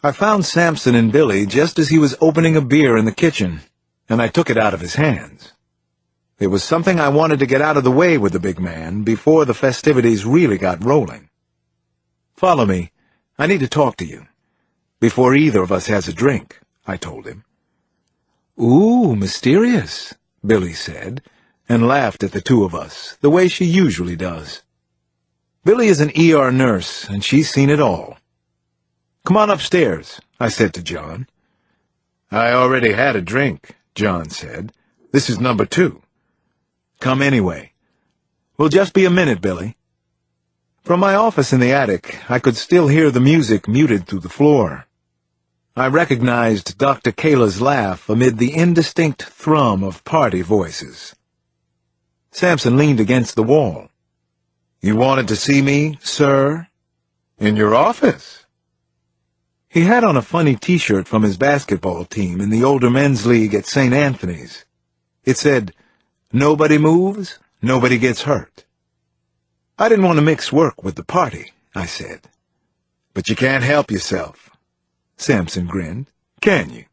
I found Samson and Billy just as he was opening a beer in the kitchen, and I took it out of his hands. It was something I wanted to get out of the way with the big man before the festivities really got rolling. "Follow me. I need to talk to you. Before either of us has a drink," I told him. "Ooh, mysterious," Billy said, and laughed at the two of us, the way she usually does. Billy is an ER nurse, and she's seen it all. "Come on upstairs," I said to John. "I already had a drink," John said. "This is number 2. "Come anyway." "We'll just be a minute, Billy." From my office in the attic, I could still hear the music muted through the floor. I recognized Dr. Kayla's laugh amid the indistinct thrum of party voices. Samson leaned against the wall. "You wanted to see me, sir? In your office?" He had on a funny T-shirt from his basketball team in the older men's league at St. Anthony's. It said, "Nobody moves, nobody gets hurt." "I didn't want to mix work with the party," I said. "But you can't help yourself," Samson grinned. "Can you?"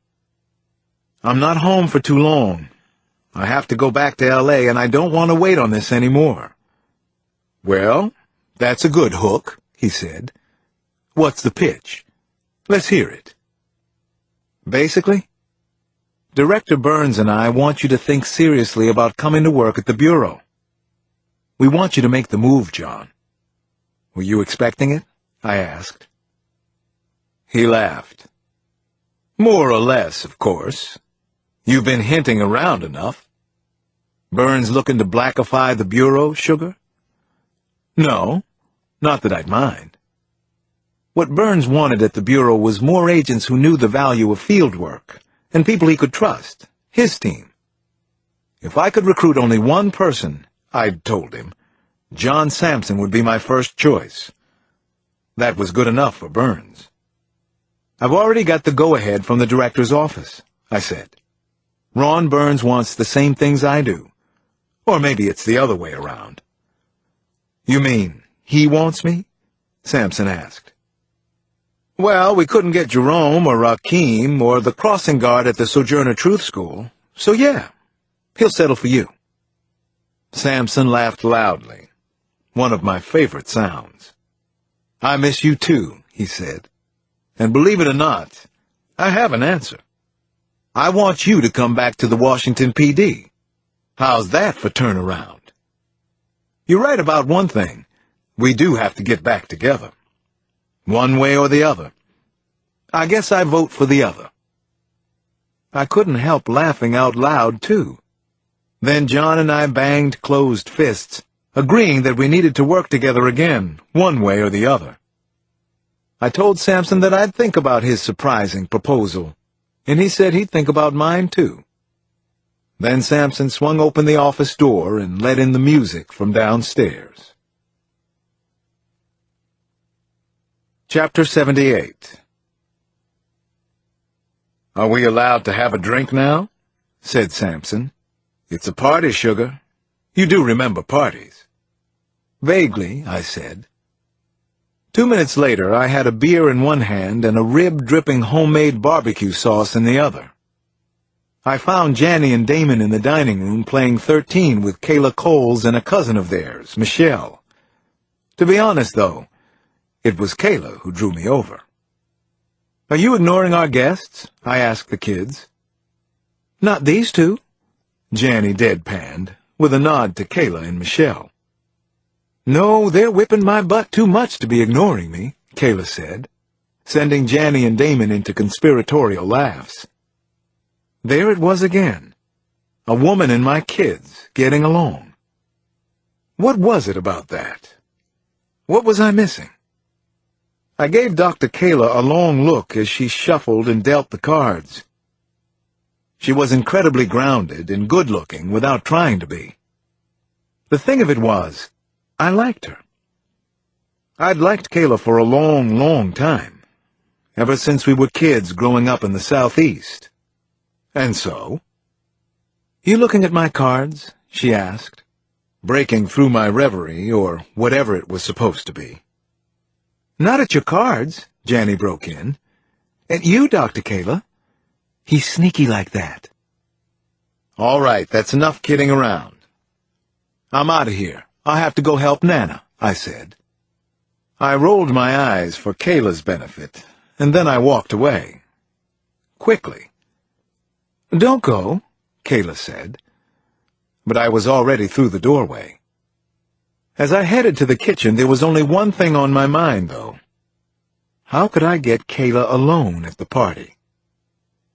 "I'm not home for too long. I have to go back to L.A., and I don't want to wait on this anymore." "Well, that's a good hook," he said. "What's the pitch? Let's hear it." "Basically, Director Burns and I want you to think seriously about coming to work at the Bureau. We want you to make the move, John." "Were you expecting it?" I asked. He laughed. "More or less, of course. You've been hinting around enough. Burns looking to blackify the Bureau, sugar?" "No, not that I'd mind." What Burns wanted at the Bureau was more agents who knew the value of field work, and people he could trust, his team. If I could recruit only one person, I'd told him, John Samson would be my first choice. That was good enough for Burns. "I've already got the go-ahead from the director's office," I said. "Ron Burns wants the same things I do. Or maybe it's the other way around." "You mean he wants me?" Samson asked. "Well, we couldn't get Jerome or Rakeem or the crossing guard at the Sojourner Truth School, so yeah, he'll settle for you." Samson laughed loudly, one of my favorite sounds. "I miss you too," he said. "And believe it or not, I have an answer. I want you to come back to the Washington PD. How's that for turnaround?" "You're right about one thing. We do have to get back together. One way or the other. I guess I vote for the other." I couldn't help laughing out loud, too. Then John and I banged closed fists, agreeing that we needed to work together again, one way or the other. I told Samson that I'd think about his surprising proposal, and he said he'd think about mine, too. Then Samson swung open the office door and let in the music from downstairs. Chapter 78. "Are we allowed to have a drink now?" said Samson. "It's a party, sugar. You do remember parties." "Vaguely," I said. 2 minutes later, I had a beer in one hand and a rib-dripping homemade barbecue sauce in the other. I found Janny and Damon in the dining room playing 13 with Kayla Coles and a cousin of theirs, Michelle. To be honest, though, it was Kayla who drew me over. "Are you ignoring our guests?" I asked the kids. "Not these two," Janny deadpanned, with a nod to Kayla and Michelle. "No, they're whipping my butt too much to be ignoring me," Kayla said, sending Janny and Damon into conspiratorial laughs. There it was again. A woman and my kids getting along. What was it about that? What was I missing? I gave Dr. Kayla a long look as she shuffled and dealt the cards. She was incredibly grounded and good-looking without trying to be. The thing of it was, I liked her. I'd liked Kayla for a long, long time, ever since we were kids growing up in the Southeast. And so? "You looking at my cards?" she asked, breaking through my reverie, or whatever it was supposed to be. "Not at your cards," Janny broke in. "At you, Dr. Kayla. He's sneaky like that." "All right, that's enough kidding around. I'm out of here. I'll have to go help Nana," I said. I rolled my eyes for Kayla's benefit, and then I walked away. Quickly. "Don't go," Kayla said. But I was already through the doorway. As I headed to the kitchen, there was only one thing on my mind, though. How could I get Kayla alone at the party?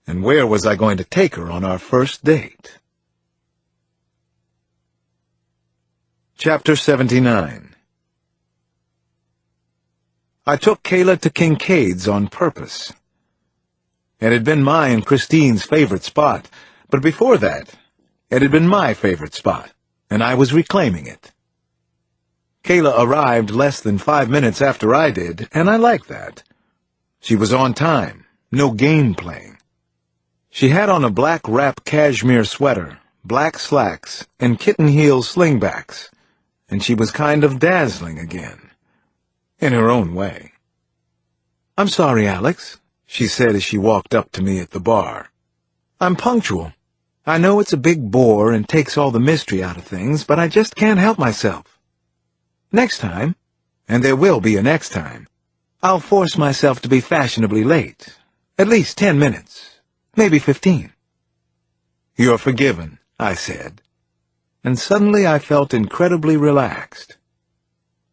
And where was I going to take her on our first date? Chapter 79. I took Kayla to Kincaid's on purpose. It had been my and Christine's favorite spot, but before that, it had been my favorite spot, and I was reclaiming it. Kayla arrived less than 5 minutes after I did, and I liked that. She was on time, no game playing. She had on a black wrap cashmere sweater, black slacks, and kitten heel slingbacks, and she was kind of dazzling again, in her own way. "I'm sorry, Alex," she said as she walked up to me at the bar. "I'm punctual. I know it's a big bore and takes all the mystery out of things, but I just can't help myself. Next time, and there will be a next time, I'll force myself to be fashionably late. At least 10 minutes, maybe 15. "You're forgiven," I said, and suddenly I felt incredibly relaxed.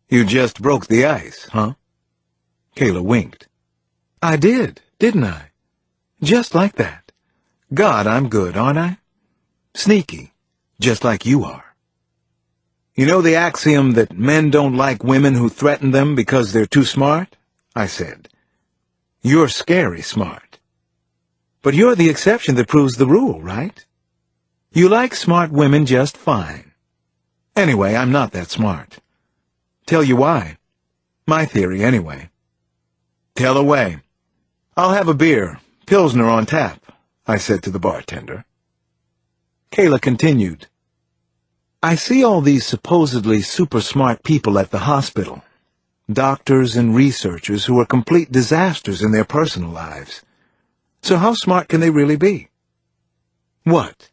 "You just broke the ice, huh?" Kayla winked. "I did, didn't I? Just like that. God, I'm good, aren't I? Sneaky, just like you are. You know the axiom that men don't like women who threaten them because they're too smart?" I said. "You're scary smart. But you're the exception that proves the rule, right? You like smart women just fine. Anyway, I'm not that smart. Tell you why. My theory, anyway." "Tell away." "I'll have a beer, Pilsner on tap," I said to the bartender. Kayla continued. "I see all these supposedly super-smart people at the hospital, doctors and researchers who are complete disasters in their personal lives. So how smart can they really be? What?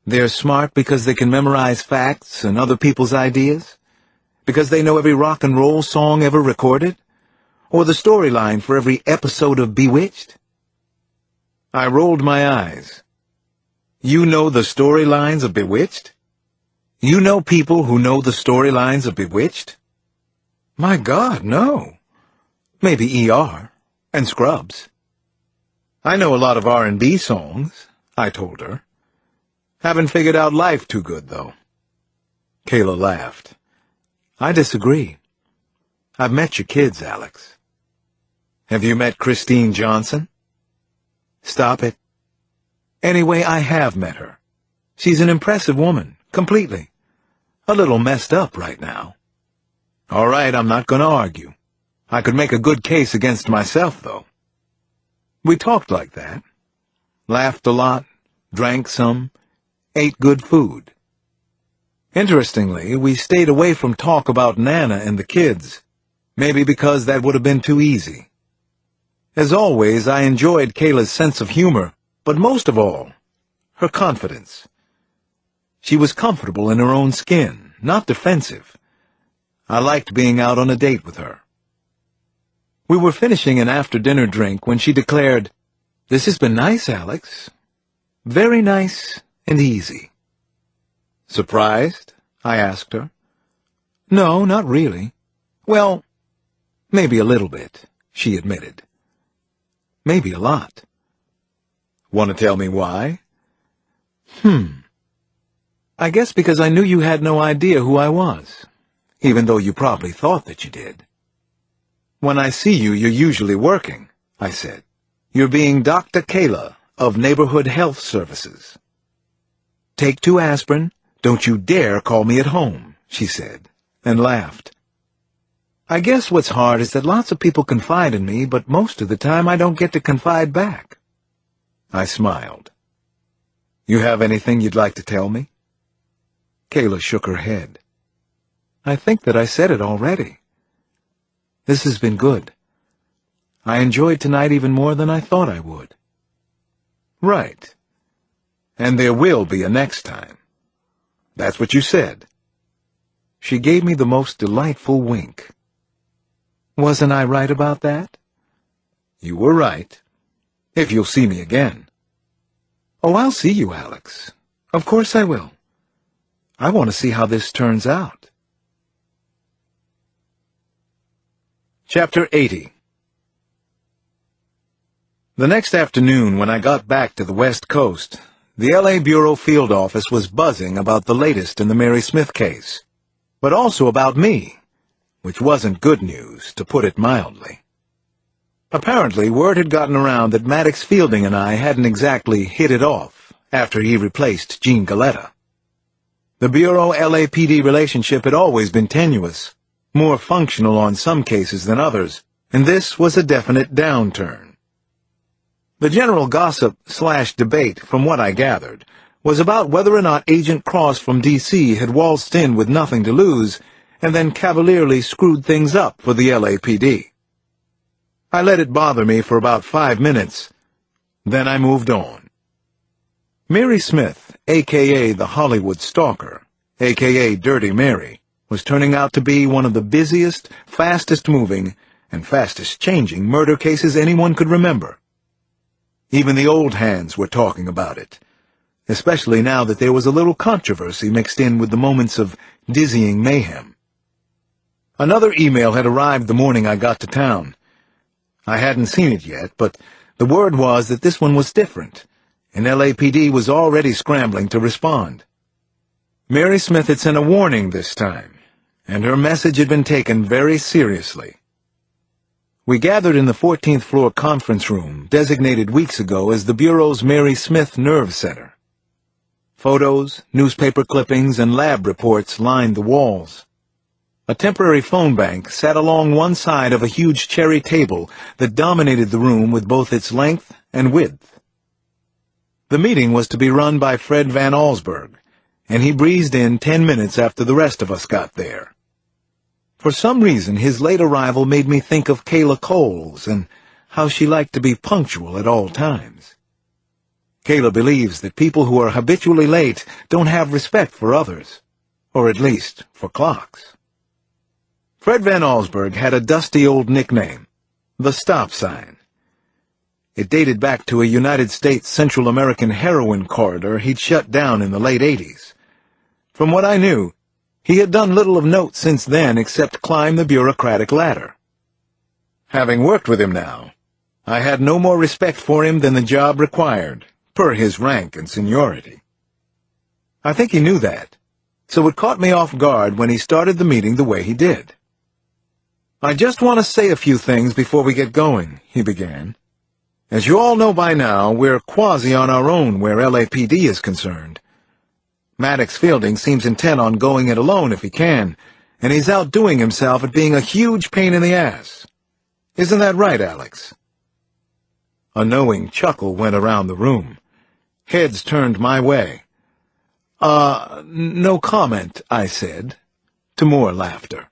They're smart because they can memorize facts and other people's ideas? Because they know every rock and roll song ever recorded? Or the storyline for every episode of Bewitched?" I rolled my eyes. "You know the storylines of Bewitched? You know people who know the storylines of Bewitched?" "My God, no. Maybe ER and Scrubs." "I know a lot of R&B songs," I told her. "Haven't figured out life too good, though." Kayla laughed. "I disagree. I've met your kids, Alex." "Have you met Christine Johnson?" "Stop it." "Anyway, I have met her. She's an impressive woman, completely. A little messed up right now." "All right, I'm not going to argue. I could make a good case against myself, though." We talked like that. Laughed a lot, drank some, ate good food. Interestingly, we stayed away from talk about Nana and the kids, maybe because that would have been too easy. As always, I enjoyed Kayla's sense of humor, but most of all, her confidence. She was comfortable in her own skin, not defensive. I liked being out on a date with her. We were finishing an after-dinner drink when she declared, "This has been nice, Alex. Very nice and easy." "Surprised?" I asked her. "No, not really. Well, maybe a little bit," she admitted. "Maybe a lot." "Want to tell me why?" I guess because I knew you had no idea who I was, even though you probably thought that you did." "When I see you, you're usually working," I said. "You're being Dr. Kayla of Neighborhood Health Services." "Take 2 aspirin. Don't you dare call me at home," she said, and laughed. "I guess what's hard is that lots of people confide in me, but most of the time I don't get to confide back." I smiled. "You have anything you'd like to tell me?" Kayla shook her head. "I think that I said it already. This has been good. I enjoyed tonight even more than I thought I would. Right. And there will be a next time. That's what you said. She gave me the most delightful wink. Wasn't I right about that? You were right. If you'll see me again. Oh, I'll see you, Alex. Of course I will. I want to see how this turns out. Chapter 80. The next afternoon, when I got back to the West Coast, the L.A. Bureau field office was buzzing about the latest in the Mary Smith case, but also about me, which wasn't good news, to put it mildly. Apparently, word had gotten around that Maddox Fielding and I hadn't exactly hit it off after he replaced Gene Galetta. The Bureau-LAPD relationship had always been tenuous, more functional on some cases than others, and this was a definite downturn. The general gossip/debate, from what I gathered, was about whether or not Agent Cross from D.C. had waltzed in with nothing to lose and then cavalierly screwed things up for the LAPD. I let it bother me for about 5 minutes. Then I moved on. Mary Smith, a.k.a. the Hollywood Stalker, a.k.a. Dirty Mary, was turning out to be one of the busiest, fastest-moving, and fastest-changing murder cases anyone could remember. Even the old hands were talking about it, especially now that there was a little controversy mixed in with the moments of dizzying mayhem. Another email had arrived the morning I got to town. I hadn't seen it yet, but the word was that this one was different, and LAPD was already scrambling to respond. Mary Smith had sent a warning this time, and her message had been taken very seriously. We gathered in the 14th floor conference room, designated weeks ago as the Bureau's Mary Smith Nerve Center. Photos, newspaper clippings, and lab reports lined the walls. A temporary phone bank sat along one side of a huge cherry table that dominated the room with both its length and width. The meeting was to be run by Fred Van Allsburg, and he breezed in 10 minutes after the rest of us got there. For some reason, his late arrival made me think of Kayla Coles and how she liked to be punctual at all times. Kayla believes that people who are habitually late don't have respect for others, or at least for clocks. Fred Van Allsburg had a dusty old nickname, the Stop Sign. It dated back to a United States Central American heroin corridor he'd shut down in the late 80s. From what I knew, he had done little of note since then except climb the bureaucratic ladder. Having worked with him now, I had no more respect for him than the job required, per his rank and seniority. I think he knew that, so it caught me off guard when he started the meeting the way he did. "I just want to say a few things before we get going," he began. "As you all know by now, we're quasi on our own where LAPD is concerned. Maddox Fielding seems intent on going it alone if he can, and he's outdoing himself at being a huge pain in the ass. Isn't that right, Alex?" A knowing chuckle went around the room. Heads turned my way. No comment," I said, to more laughter.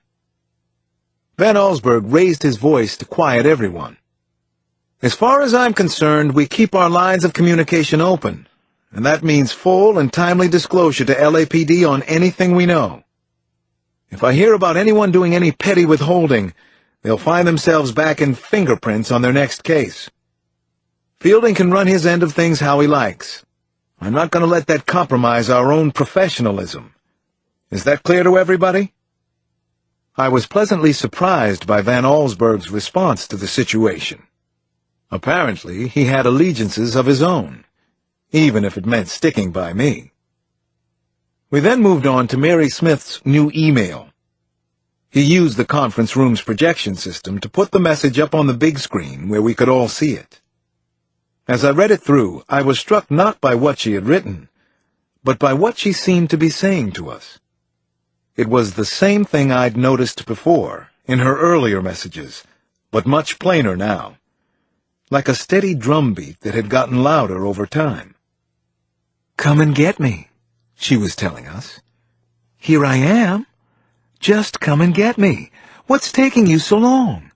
Van Allsburg raised his voice to quiet everyone. "As far as I'm concerned, we keep our lines of communication open, and that means full and timely disclosure to LAPD on anything we know. If I hear about anyone doing any petty withholding, they'll find themselves back in fingerprints on their next case. Fielding can run his end of things how he likes. I'm not going to let that compromise our own professionalism. Is that clear to everybody?" I was pleasantly surprised by Van Allsburg's response to the situation. Apparently, he had allegiances of his own, even if it meant sticking by me. We then moved on to Mary Smith's new email. He used the conference room's projection system to put the message up on the big screen where we could all see it. As I read it through, I was struck not by what she had written, but by what she seemed to be saying to us. It was the same thing I'd noticed before, in her earlier messages, but much plainer now, like a steady drumbeat that had gotten louder over time. "Come and get me," she was telling us. "Here I am. Just come and get me. What's taking you so long?